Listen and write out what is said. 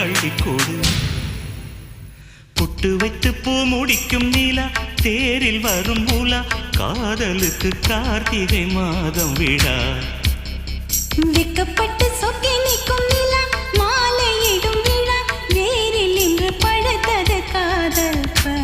அள்ளிக்கொடு. புட்டு வைத்து பூ முடிக்கும் நீலா, தேரில் வரும் மூலா, காதலுக்கு கார்த்திகை மாதம் விழா. வெக்கப்பட்டு சொக்கி நிற்கும் நிலா, மாலையிடும் விழா, வேரில் இன்று படுத்தது காதல்.